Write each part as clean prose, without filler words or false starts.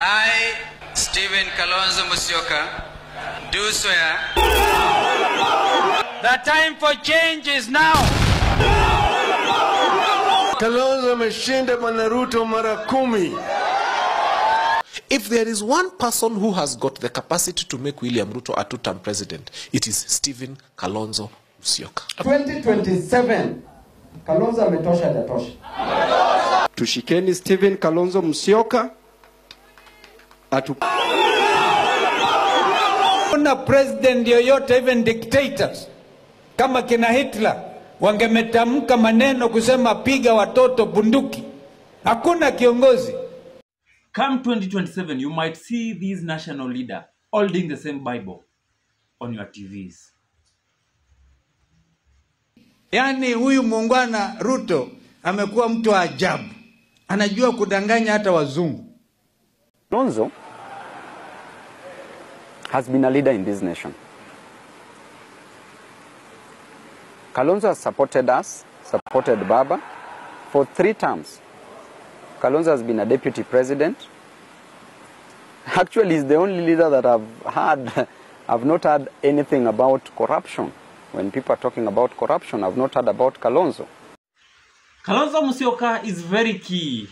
I, Stephen Kalonzo Musyoka, do swear the time for change is now. Kalonzo ameshinda Bwana Ruto mara 10. If there is one person who has got the capacity to make William Ruto a two-term president, it is Stephen Kalonzo Musyoka. 2027, Kalonzo ametosha hajatosha. Tushikeni Stephen Kalonzo Musyoka. Kuna president yoyote, even dictators kama kina Hitler wangemetamka maneno kusema piga watoto bunduki. Hakuna kiongozi. Come 2027, you might see this national leader holding the same Bible on your TVs. Yani huyu muungwana Ruto amekuwa mtu wa ajabu. Anajua kudanganya hata wazungu. Kalonzo has been a leader in this nation. Kalonzo has supported us, supported Baba for 3 terms. Kalonzo has been a deputy president. Actually, he's the only leader that I've not heard anything about corruption. When people are talking about corruption, I've not heard about Kalonzo. Kalonzo Musyoka is very key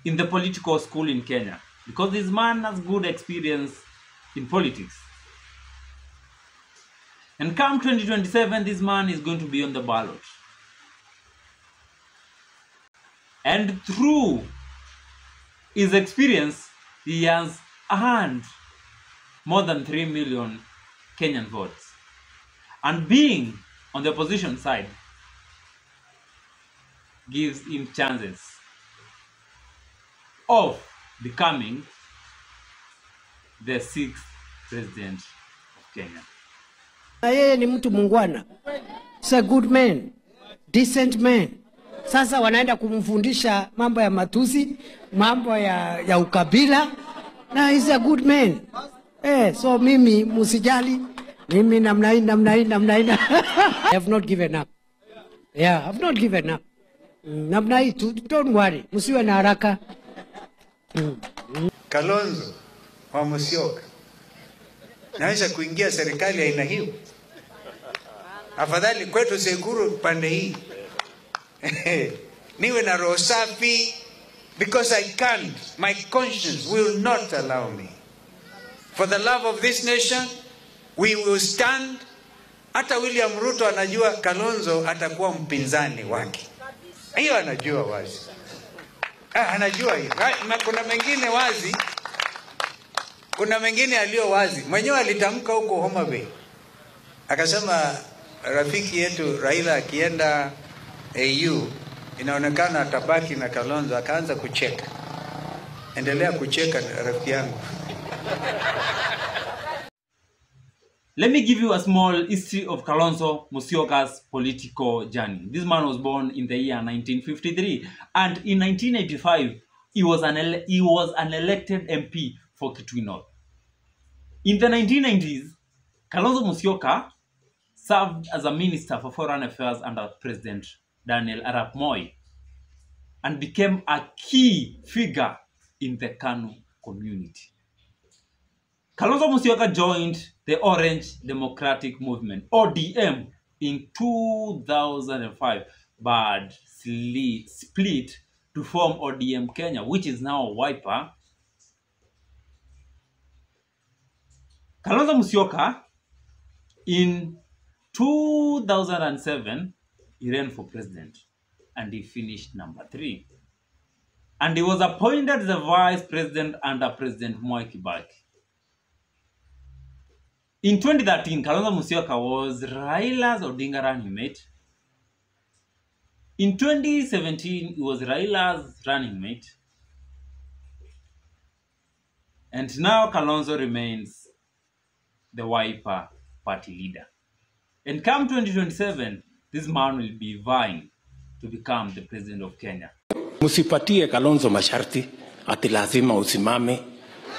in the political school in Kenya because this man has good experience in politics. And come 2027, this man is going to be on the ballot. And through his experience, he has earned more than 3 million Kenyan votes. And being on the opposition side gives him chances of becoming the 6th president of Kenya. Yeye ni mtu mungwana. He's a good man, decent man. Sasa wanaenda kumfundisha mambo ya matusi, mambo ya ukabila, na he's a good man. So mimi musijali, mimi namna hii. I have not given up. Yeah, I've not given up. Namna hii, don't worry, musiwe na haraka. Kalonzo wa Musyoka naweza kuingia serikali aina hiyo. Afadhali kwetu Sekuru pande hii. Niwe na roho safi because I can't. My conscience will not allow me. For the love of this nation, we will stand. Hata William Ruto anajua Kalonzo atakuwa mpinzani wake. Hiyo anajua wazi. Anajua hiyo. Kuna mengine wazi. Kuna mengine alio wazi. Mwenyewe alitamka huko Homa Bay. Akasema rafiki yetu Raila akienda AU inaonekana atabaki na Kalonzo. Akaanza kucheka. Endelea kucheka rafiki yangu. Let me give you a small history of Kalonzo Musyoka's political journey. This man was born in the year 1953, and in 1985, he was an elected MP for Kitui North. In the 1990s, Kalonzo Musyoka served as a minister for foreign affairs under President Daniel Arap Moi and became a key figure in the Kanu community. Kalonzo Musyoka joined the Orange Democratic Movement, ODM, in 2005, but split to form ODM Kenya, which is now Wiper. Kalonzo Musyoka, in 2007, he ran for president, and he finished number 3. And he was appointed the vice president under President Mwai Kibaki. In 2013, Kalonzo Musyoka was Raila's Odinga running mate. In 2017, he was Raila's running mate. And now Kalonzo remains the Wiper party leader. And come 2027, this man will be vying to become the president of Kenya. Musipatie Kalonzo masharti ati lazima usimame.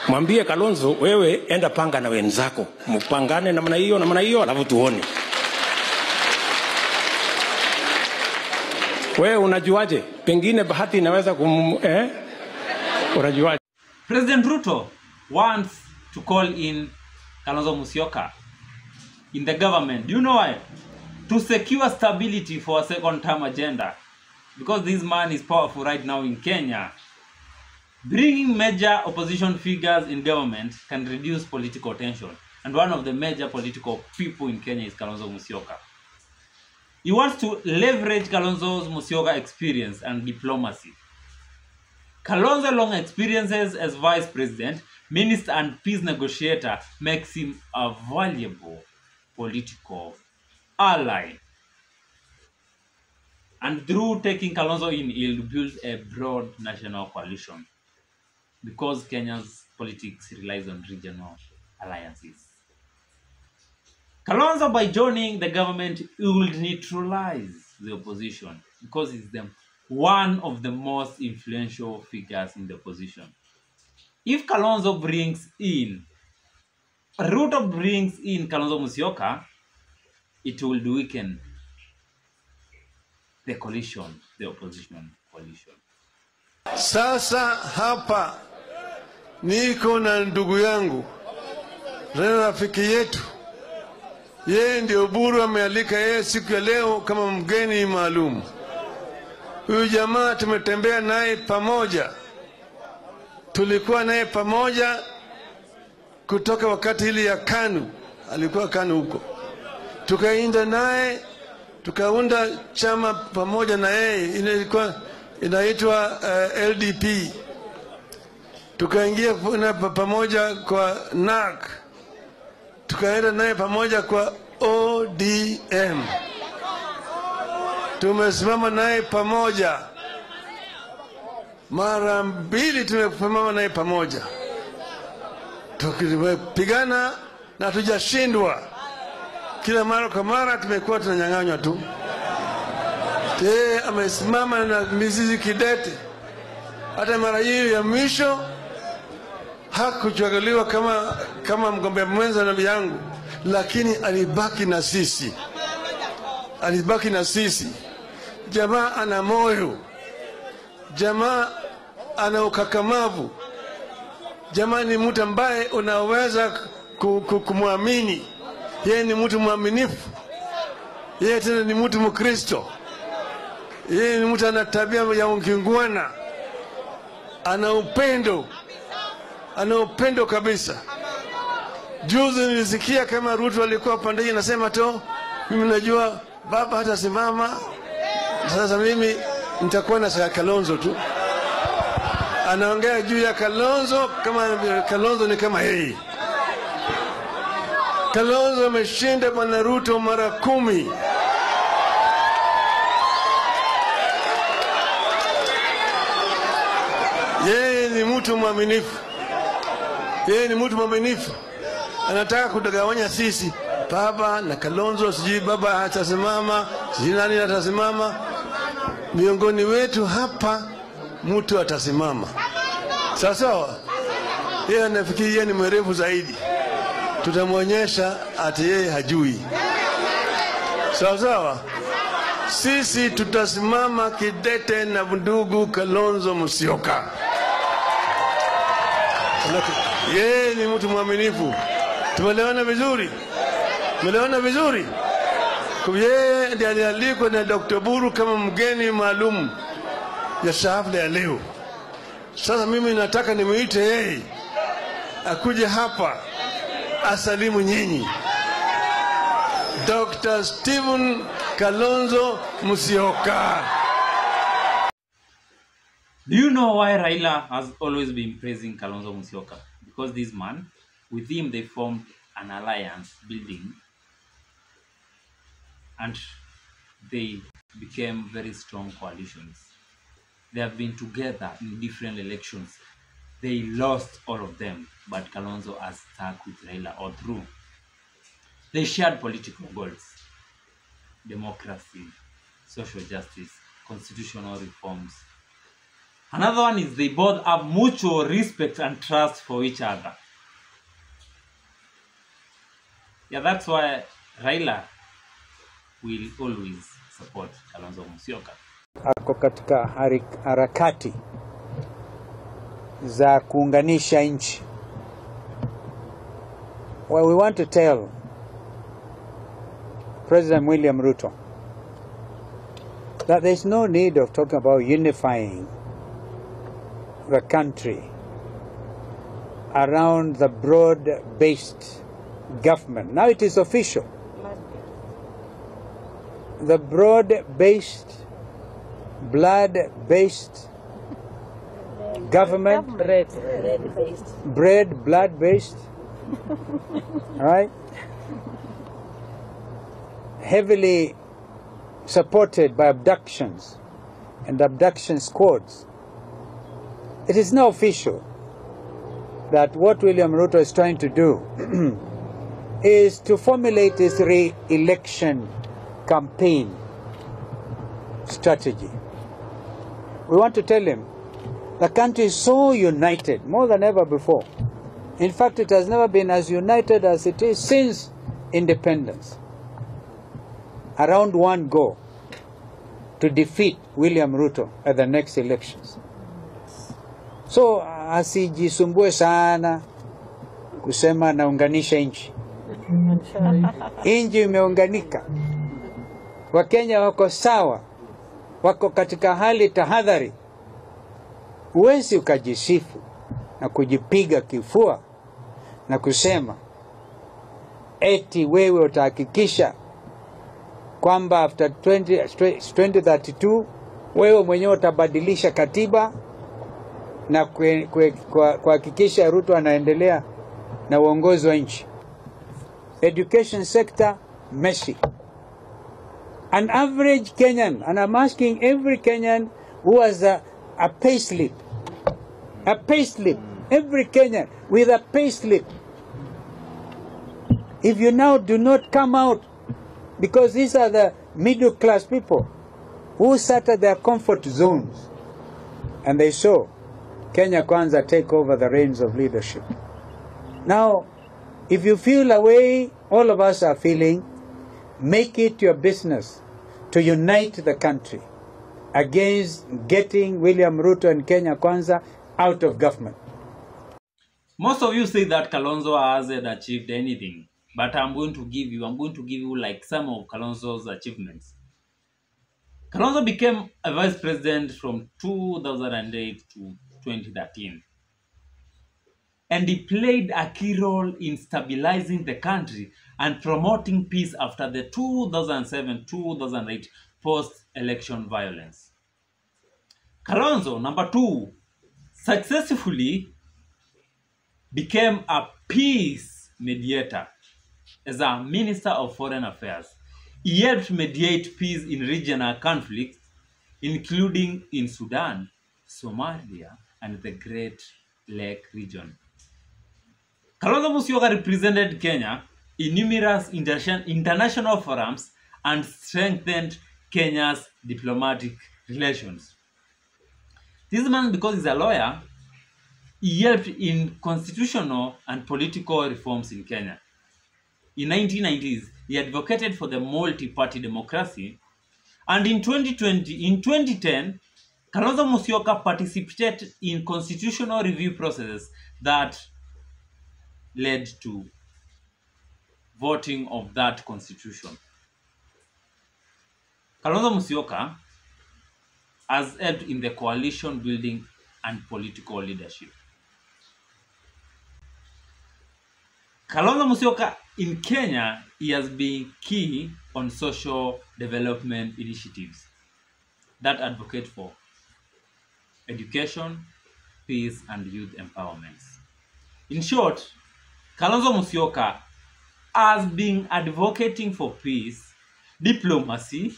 Mwambie Kalonzo, wewe enda panga na wenzako. Mpangane namna hiyo alafu tuone. Wewe unajuaje? Pengine bahati inaweza unajuaje? President Ruto wants to call in Kalonzo Musyoka in the government. Do you know why? To secure stability for a second term agenda. Because this man is powerful right now in Kenya. Bringing major opposition figures in government can reduce political tension. And one of the major political people in Kenya is Kalonzo Musyoka. He wants to leverage Kalonzo Musyoka experience and diplomacy. Kalonzo's long experiences as vice president, minister and peace negotiator makes him a valuable political ally. And through taking Kalonzo in, he'll build a broad national coalition. Because Kenya's politics relies on regional alliances. Kalonzo, by joining the government, will neutralize the opposition because he's one of the most influential figures in the opposition. If Kalonzo brings in Kalonzo Musyoka, it will weaken the coalition, the opposition coalition. Sasa hapa niko na ndugu yangu, rafiki yetu. Yeye ndio Buru amealika yeye siku ya leo kama mgeni maalum. Huyu jamaa tumetembea naye pamoja. Tulikuwa naye pamoja kutoka wakati ile ya KANU. Alikuwa KANU huko. Tukaenda naye, tukaunda chama pamoja na yeye. Ilikuwa inaitwa LDP. Tukaingia pamoja kwa NARC. Tukaenda naye pamoja kwa ODM. Tumesimama naye pamoja. Mara mbili tumesimama naye pamoja. Tukipigana na tujashindwa. Kila mara kwa mara tumekuwa tunanyang'anywa tu. Yeye amesimama na mizizi kidete. Hata mara hii ya mwisho hakuchaguliwa kama mgombea mwenza na yangu, lakini alibaki na sisi. Alibaki na sisi. Jamaa ana moyo. Jamaa ana ukakamavu. Jamaa ni mtu ambaye unaweza kumwamini. Yeye ni mtu mwaminifu. Yeye tena ni mtu Mkristo. Yeye ni mtu ana tabia ya ungingwana. Ana upendo. Ana upendo kabisa. Juzi nilisikia kama Ruto alikuwa pandeni anasema to, mimi najua baba hata simama. Sasa mimi nitakuwa na Kalonzo tu. Anaongea juu ya Kalonzo kama Kalonzo ni kama yeye. Kalonzo ameshinda bwana Ruto mara 10. Yeye ni mtu mwaminifu. Yeye ni mtu mwaminifu. Anataka kutagawanya sisi. Baba na Kalonzo, sijui baba hatasimama, sijui nani hatasimama. Miongoni wetu hapa mtu atasimama. Sawa? Yeye anafikiri yeye ni mwerevu zaidi. Tutamwonyesha ati yeye hajui. Sawa? Sisi tutasimama kidete na ndugu Kalonzo Musyoka. Yeye ni mtu mwaminifu. Tumeelewana vizuri? Tumeelewana vizuri? Kwa yeye ndiye alialikwa na Dr. Buru kama mgeni maalum ya hafla ya leo. Sasa mimi nataka nimuite yeye akuje hapa asalimu nyinyi. Dr. Stephen Kalonzo Musyoka. Do you know why Raila has always been praising Kalonzo Musyoka? Because this man, with him they formed an alliance building and they became very strong coalitions. They have been together in different elections. They lost all of them, but Kalonzo has stuck with Raila all through. They shared political goals: democracy, social justice, constitutional reforms. Another one is they both have mutual respect and trust for each other. Yeah, that's why Raila will always support Kalonzo Musyoka. Ako katika harakati za kuunganisha nchi. Well, we want to tell President William Ruto that there's no need of talking about unifying the country around the broad-based government. Now it is official. The broad-based, blood-based government, bread, blood-based, right? Heavily supported by abductions and abduction squads. It is now official that what William Ruto is trying to do is to formulate his re-election campaign strategy. We want to tell him the country is so united, more than ever before. In fact, it has never been as united as it is since independence, around one goal: to defeat William Ruto at the next elections. So asijisumbue sana kusema naunganisha nchi. Nchi imeunganika. Wakenya wako sawa, wako katika hali tahadhari. Huwezi ukajisifu na kujipiga kifua na kusema eti wewe utahakikisha kwamba after 2032 wewe mwenyewe utabadilisha katiba na kuhakikisha Ruto anaendelea na uongozi wa nchi. Education sector, messy. An average Kenyan, and I'm asking every Kenyan who has a payslip, every Kenyan with a payslip, if you now do not come out, because these are the middle class people who sat at their comfort zones and they saw Kenya Kwanza take over the reins of leadership. Now, if you feel a way all of us are feeling, make it your business to unite the country against getting William Ruto and Kenya Kwanza out of government. Most of you say that Kalonzo hasn't achieved anything, but I'm going to give you like some of Kalonzo's achievements. Kalonzo became a vice president from 2008 to 2013. And he played a key role in stabilizing the country and promoting peace after the 2007-2008 post-election violence. Kalonzo, number 2, successfully became a peace mediator as a Minister of Foreign Affairs. He helped mediate peace in regional conflicts, including in Sudan, Somalia, and the Great Lake region. Kalonzo Musyoka represented Kenya in numerous international forums and strengthened Kenya's diplomatic relations. This man, because he's a lawyer, he helped in constitutional and political reforms in Kenya. In 1990s, he advocated for the multi-party democracy, and in 2010, Kalonzo Musyoka participated in constitutional review processes that led to voting of that constitution. Kalonzo Musyoka has helped in the coalition building and political leadership. Kalonzo Musyoka in Kenya, he has been key on social development initiatives that advocate for education, peace, and youth empowerment. In short, Kalonzo Musyoka has been advocating for peace, diplomacy,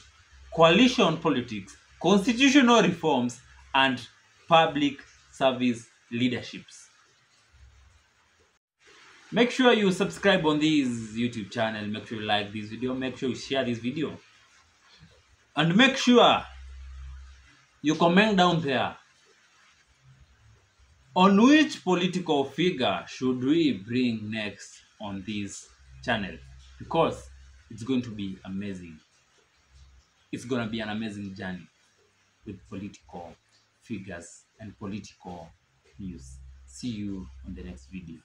coalition politics, constitutional reforms, and public service leaderships. Make sure you subscribe on this YouTube channel. Make sure you like this video. Make sure you share this video. And make sure you comment down there on which political figure should we bring next on this channel, because it's going to be amazing. It's going to be an amazing journey with political figures and political News. See you on the next video.